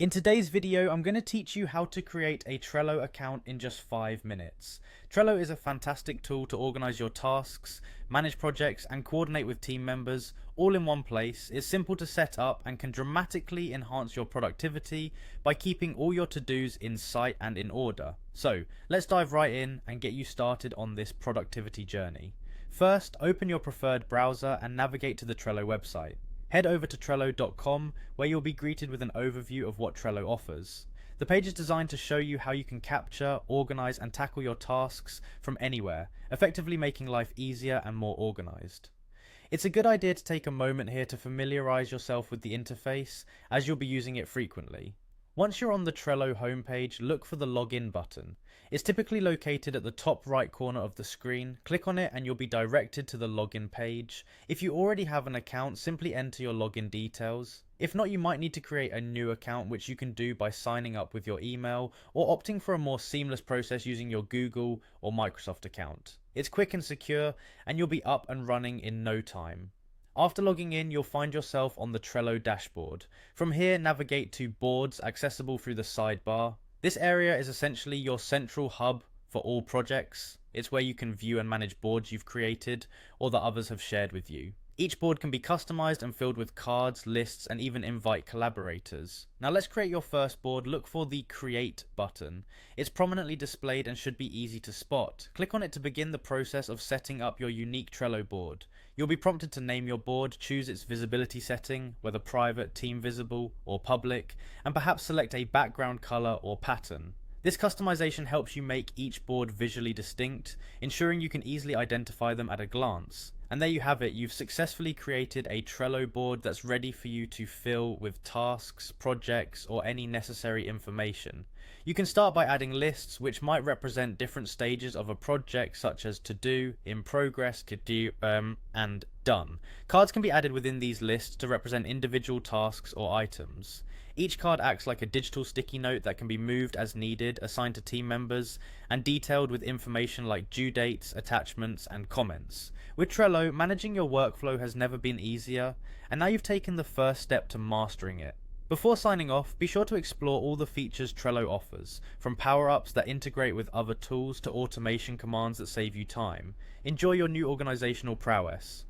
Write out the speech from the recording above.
In today's video, I'm going to teach you how to create a Trello account in just 5 minutes. Trello is a fantastic tool to organize your tasks, manage projects, and coordinate with team members all in one place. It's simple to set up and can dramatically enhance your productivity by keeping all your to-dos in sight and in order. So, let's dive right in and get you started on this productivity journey. First, open your preferred browser and navigate to the Trello website. Head over to Trello.com, where you'll be greeted with an overview of what Trello offers. The page is designed to show you how you can capture, organize, and tackle your tasks from anywhere, effectively making life easier and more organized. It's a good idea to take a moment here to familiarize yourself with the interface, as you'll be using it frequently. Once you're on the Trello homepage, look for the login button. It's typically located at the top right corner of the screen. Click on it and you'll be directed to the login page. If you already have an account, simply enter your login details. If not, you might need to create a new account, which you can do by signing up with your email or opting for a more seamless process using your Google or Microsoft account. It's quick and secure, and you'll be up and running in no time. After logging in, you'll find yourself on the Trello dashboard. From here, navigate to Boards, accessible through the sidebar. This area is essentially your central hub for all projects. It's where you can view and manage boards you've created or that others have shared with you. Each board can be customized and filled with cards, lists, and even invite collaborators. Now let's create your first board. Look for the Create button. It's prominently displayed and should be easy to spot. Click on it to begin the process of setting up your unique Trello board. You'll be prompted to name your board, choose its visibility setting, whether private, team visible, or public, and perhaps select a background color or pattern. This customization helps you make each board visually distinct, ensuring you can easily identify them at a glance. And there you have it, you've successfully created a Trello board that's ready for you to fill with tasks, projects, or any necessary information. You can start by adding lists, which might represent different stages of a project, such as to do, in progress, to do, and done. Cards can be added within these lists to represent individual tasks or items. Each card acts like a digital sticky note that can be moved as needed, assigned to team members, and detailed with information like due dates, attachments, and comments. With Trello, managing your workflow has never been easier, and now you've taken the first step to mastering it. Before signing off, be sure to explore all the features Trello offers, from power-ups that integrate with other tools to automation commands that save you time. Enjoy your new organizational prowess.